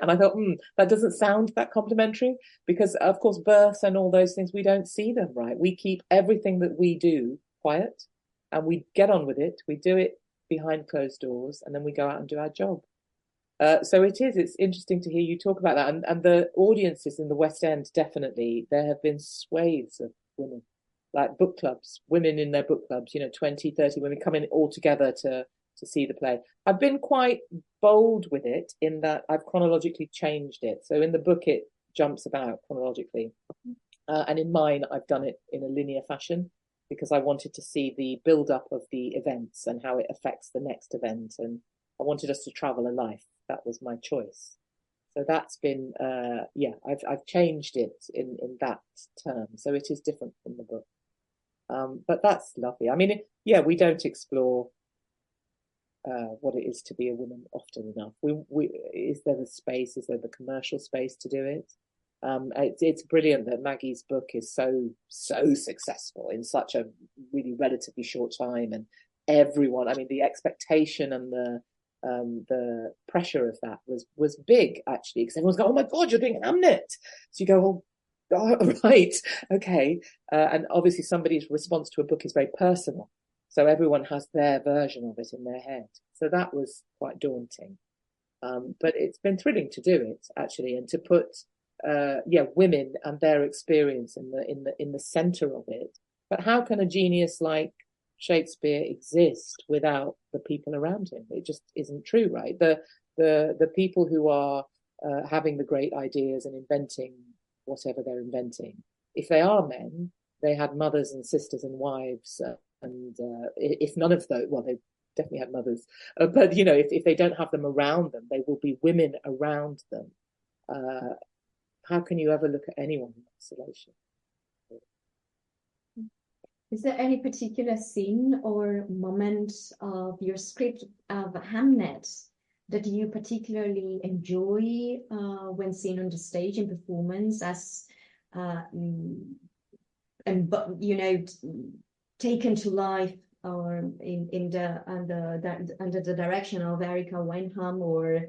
B: And I thought, that doesn't sound that complimentary, because of course birth and all those things, we don't see them, right? We keep everything that we do quiet, and we get on with it. We do it behind closed doors, and then we go out and do our job. So it's interesting to hear you talk about that. And the audiences in the West End, definitely, there have been swathes of women, like book clubs, women in their book clubs, 20, 30 women coming all together to see the play. I've been quite bold with it in that I've chronologically changed it. So in the book, it jumps about chronologically. And in mine, I've done it in a linear fashion, because I wanted to see the build-up of the events and how it affects the next event. And I wanted us to travel a life. That was my choice. So that's been, I've changed it in that term. So it is different from the book. But that's lovely. I mean, we don't explore what it is to be a woman often enough. Is there the space? Is there the commercial space to do it? It's brilliant that Maggie's book is so successful in such a really relatively short time, and everyone. I mean, the expectation and the pressure of that was big, actually, because everyone's going, "Oh my God, you're doing Hamlet!" So you go, "Oh, right, okay." And obviously, somebody's response to a book is very personal. So everyone has their version of it in their head. So that was quite daunting. But it's been thrilling to do it, actually, and to put women and their experience in the center of it. But how can a genius like Shakespeare exist without the people around him? It just isn't true, right? The people who are having the great ideas and inventing whatever they're inventing, if they are men, they had mothers and sisters and wives. And if none of those, well, they definitely had mothers, but if they don't have them around them, they will be women around them. How can you ever look at anyone in isolation?
A: Is there any particular scene or moment of your script of Hamlet that you particularly enjoy when seen on the stage in performance, as taken to life, or under the direction of Erica Wenham, or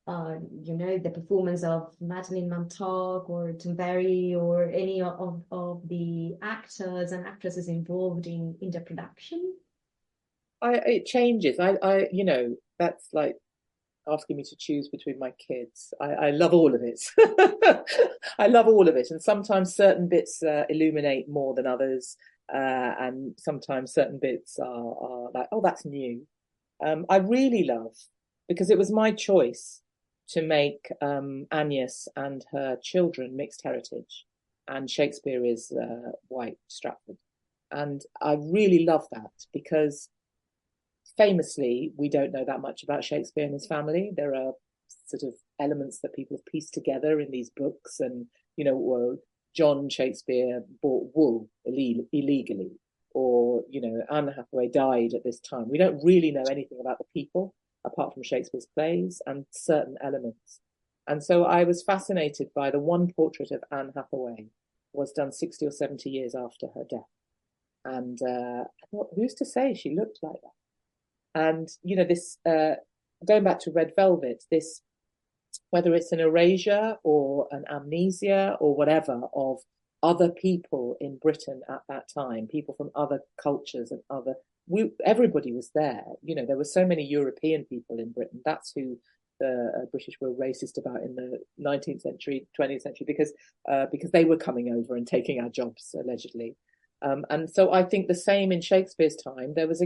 A: the performance of Madeline Montauk or Tom Berry, or any of the actors and actresses involved in the production?
B: It changes. That's like asking me to choose between my kids. I love all of it. I love all of it, and sometimes certain bits illuminate more than others. And sometimes certain bits are like, oh, that's new. I really love, because it was my choice to make Agnes and her children mixed heritage, and Shakespeare is white Stratford. And I really love that, because famously, we don't know that much about Shakespeare and his family. There are sort of elements that people have pieced together in these books, and, John Shakespeare bought wool illegally, or, Anne Hathaway died at this time. We don't really know anything about the people, apart from Shakespeare's plays and certain elements. And so I was fascinated by the one portrait of Anne Hathaway was done 60 or 70 years after her death. And I thought, who's to say she looked like that? And, this going back to Red Velvet, this, whether it's an erasure or an amnesia or whatever of other people in Britain at that time, people from other cultures and everybody was there. You know, there were so many European people in Britain. That's who the British were racist about in the 19th century, 20th century, because they were coming over and taking our jobs, allegedly. And so I think the same in Shakespeare's time. There was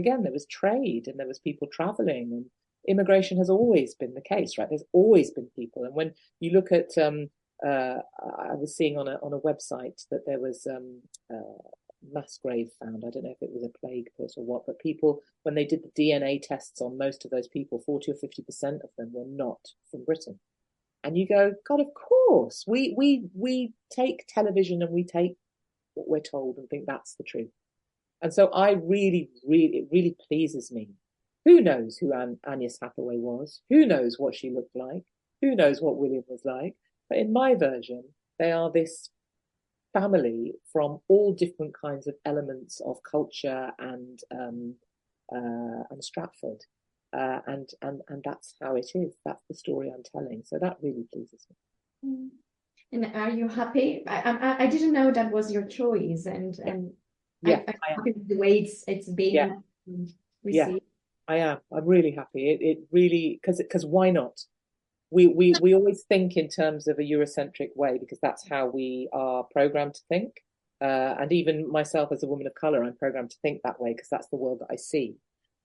B: trade and there was people traveling, and immigration has always been the case, right? There's always been people. And when you look at, I was seeing on a website that there was mass grave found. I don't know if it was a plague pit or what, but people, when they did the DNA tests on most of those people, 40 or 50% of them were not from Britain. And you go, God, of course, we take television and we take what we're told and think that's the truth. And so it really pleases me. Who knows who Agnes Hathaway was? Who knows what she looked like? Who knows what William was like? But in my version, they are this family from all different kinds of elements of culture and Stratford, and that's how it is. That's the story I'm telling. So that really pleases me.
A: And are you happy? I didn't know that was your choice, and
B: yeah,
A: I'm happy with the way it's being received.
B: Yeah, I am. I'm really happy. It really, because why not? We always think in terms of a Eurocentric way because that's how we are programmed to think. And even myself as a woman of color, I'm programmed to think that way because that's the world that I see.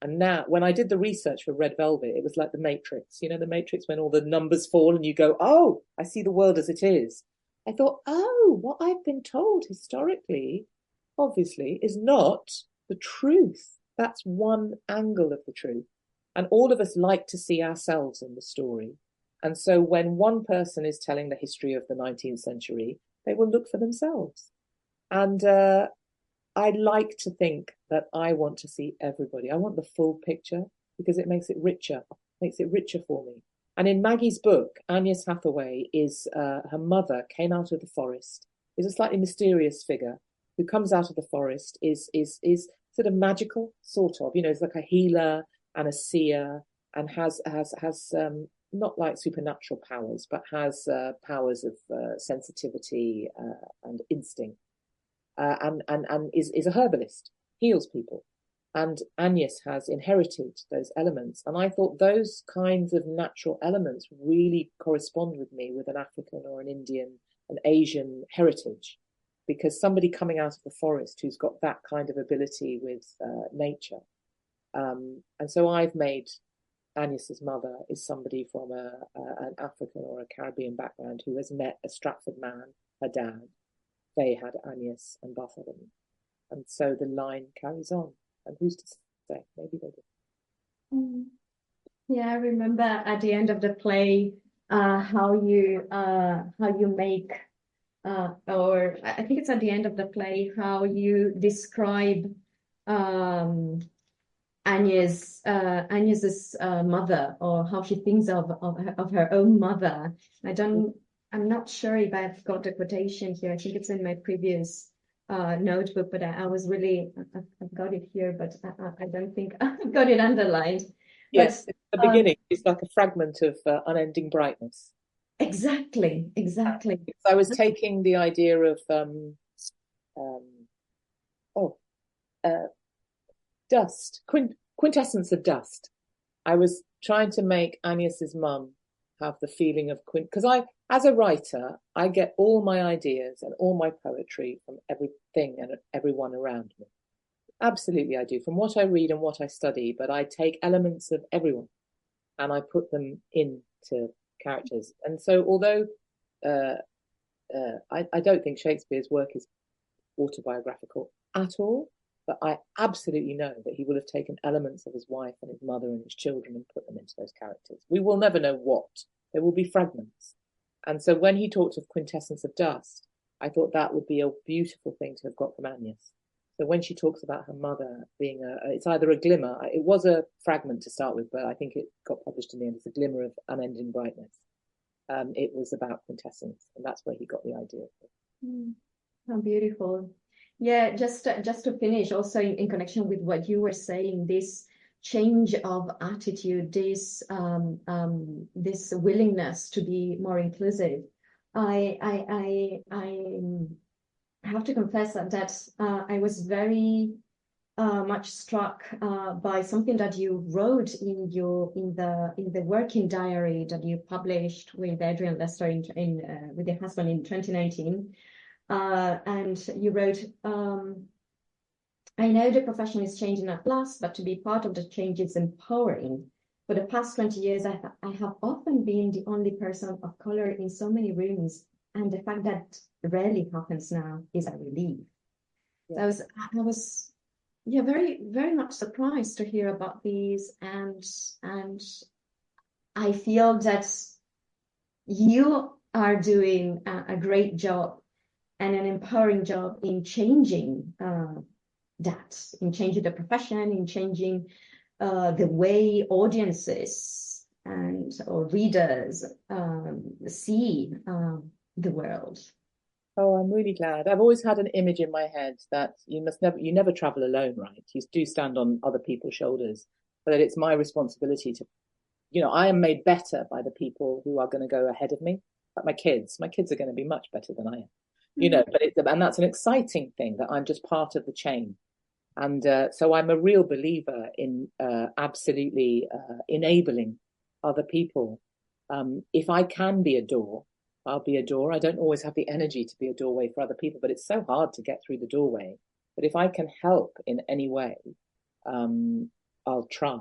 B: And now, when I did the research for Red Velvet, it was like the Matrix. You know, the Matrix, when all the numbers fall and you go, oh, I see the world as it is. I thought, oh, what I've been told historically, obviously, is not the truth. That's one angle of the truth. And all of us like to see ourselves in the story. And so when one person is telling the history of the 19th century, they will look for themselves. And I like to think that I want to see everybody. I want the full picture because it makes it richer for me. And in Maggie's book, Agnes Hathaway is, her mother came out of the forest, is a slightly mysterious figure who comes out of the forest, is sort of magical, sort of, you know, it's like a healer and a seer, and has not like supernatural powers, but has powers of sensitivity and instinct, and is a herbalist, heals people. And Agnes has inherited those elements. And I thought those kinds of natural elements really correspond with me with an African or an Indian, an Asian heritage, because somebody coming out of the forest who's got that kind of ability with nature. And so I've made Agnes's mother is somebody from an African or a Caribbean background who has met a Stratford man, her dad. They had Agnes and Bartholomew. And so the line carries on. And who's to say? Maybe they do.
A: Yeah, I remember at the end of the play how you make, or I think it's at the end of the play, how you describe Agnes's mother, or how she thinks of her own mother. I'm not sure if I've got the quotation here. I think it's in my previous notebook, but I've got it here, but I don't think I've got it underlined.
B: Yes, at the beginning, it's like a fragment of unending brightness.
A: Exactly.
B: I was taking the idea of dust, quintessence of dust. I was trying to make Agnes's mum have the feeling of because as a writer, I get all my ideas and all my poetry from everything and everyone around me. Absolutely, I do, from what I read and what I study, but I take elements of everyone and I put them into characters. And so although I don't think Shakespeare's work is autobiographical at all, but I absolutely know that he will have taken elements of his wife and his mother and his children and put them into those characters. We will never know what. There will be fragments. And so when he talked of quintessence of dust, I thought that would be a beautiful thing to have got from Agnes. So when she talks about her mother being it's either a glimmer, it was a fragment to start with, but I think it got published in the end as a glimmer of unending brightness. It was about quintessence, and that's where he got the idea.
A: How beautiful. Yeah, just to finish, also in connection with what you were saying, this change of attitude, this willingness to be more inclusive. I have to confess that I was very much struck by something that you wrote in the working diary that you published with Adrian Lester with your husband in 2019, and you wrote, I know the profession is changing at last, but to be part of the change is empowering. For the past 20 years, I have often been the only person of color in so many rooms, and the fact that rarely happens now is a relief. Yeah. I was very, very much surprised to hear about these, and I feel that you are doing a great job and an empowering job in changing in changing the profession, in changing the way audiences or readers see the world.
B: Oh, I'm really glad. I've always had an image in my head that you never travel alone, right? You do stand on other people's shoulders, but that it's my responsibility to, I am made better by the people who are going to go ahead of me. Like my kids are going to be much better than I am, and that's an exciting thing, that I'm just part of the chain. And so I'm a real believer in absolutely enabling other people. If I can be a door, I'll be a door. I don't always have the energy to be a doorway for other people, but it's so hard to get through the doorway. But if I can help in any way, I'll try,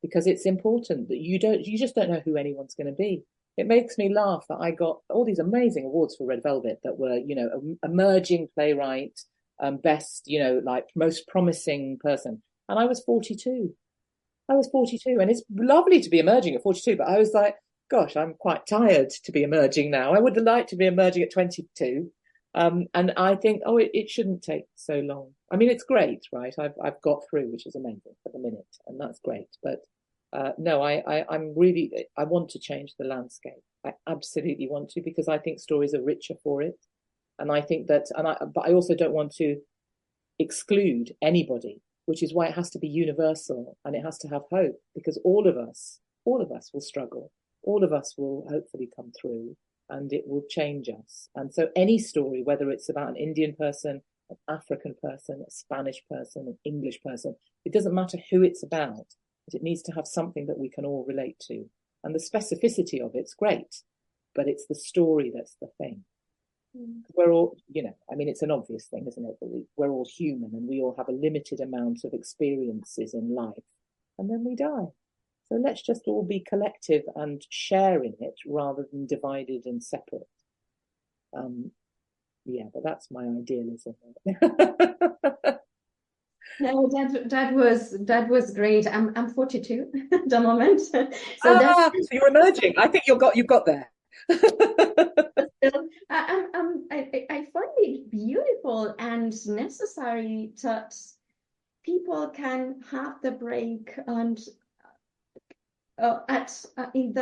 B: because it's important that you just don't know who anyone's going to be. It makes me laugh that I got all these amazing awards for Red Velvet that were, emerging playwright, best, like most promising person. And I was 42. And it's lovely to be emerging at 42, but I was like, gosh, I'm quite tired to be emerging now. I would like to be emerging at 22. And I think, it shouldn't take so long. I mean, it's great, right? I've got through, which is amazing for the minute, and that's great. But no, I want to change the landscape. I absolutely want to, because I think stories are richer for it. And I think that, but I also don't want to exclude anybody, which is why it has to be universal and it has to have hope, because all of us will struggle. All of us will hopefully come through, and it will change us. And so any story, whether it's about an Indian person, an African person, a Spanish person, an English person, it doesn't matter who it's about, but it needs to have something that we can all relate to. And the specificity of it's great, but it's the story that's the thing. We're all, it's an obvious thing, isn't it? But we're all human, and we all have a limited amount of experiences in life, and then we die. So let's just all be collective and share in it rather than divided and separate. But that's my idealism.
A: No, that was great. I'm 42 at the moment. So
B: you're emerging. I think you've got there.
A: I find it beautiful and necessary that people can have the break and in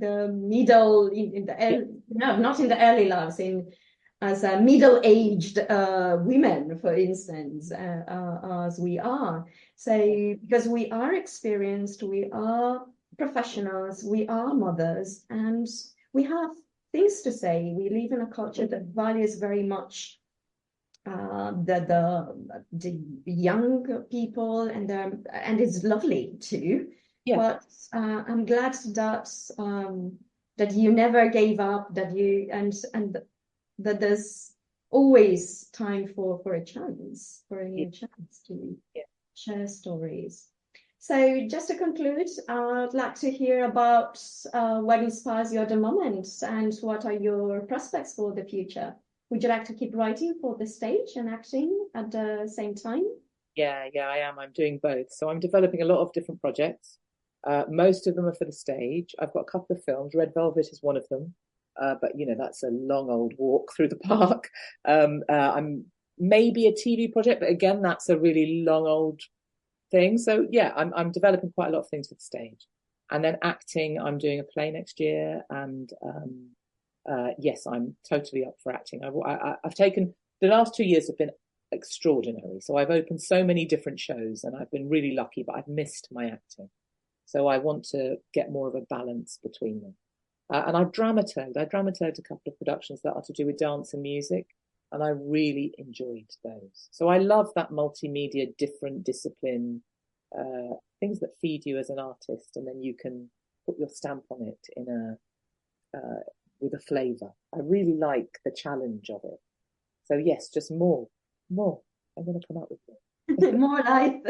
A: the middle, not in the early lives, as middle-aged women, for instance, as we are. So because we are experienced, we are professionals, we are mothers, and we have things to say. We live in a culture that values very much the young people, and it's lovely too. Yeah. But I'm glad that you never gave up, that you and that there's always time for a chance, for a new chance to share stories. So just to conclude, I'd like to hear about what inspires you at the moment, and what are your prospects for the future? Would you like to keep writing for the stage and acting at the same time? Yeah,
B: I am. I'm doing both. So I'm developing a lot of different projects. Most of them are for the stage. I've got a couple of films. Red Velvet is one of them. But, that's a long old walk through the park. I'm maybe a TV project, but again, that's a really long old thing. So, I'm developing quite a lot of things for the stage. And then acting, I'm doing a play next year, and yes, I'm totally up for acting. I've taken, the last 2 years have been extraordinary. So I've opened so many different shows and I've been really lucky, but I've missed my acting. So I want to get more of a balance between them. And I've dramaturged a couple of productions that are to do with dance and music, and I really enjoyed those. So I love that multimedia, different discipline, things that feed you as an artist, and then you can put your stamp on it in with a flavour. I really like the challenge of it. So yes, just more. I'm going to come up with it.
A: More life.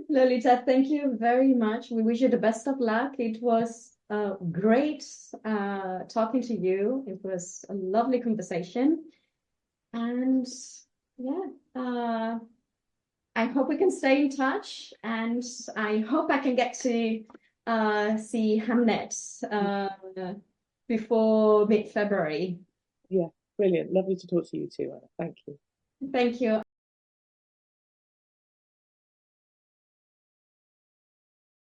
A: Lolita, thank you very much. We wish you the best of luck. It was great talking to you. It was a lovely conversation. And yeah, I hope we can stay in touch. And I hope I can get to see Hamnet before mid-February.
B: Yeah, brilliant. Lovely to talk to you too, Anna. Thank you.
A: Thank you.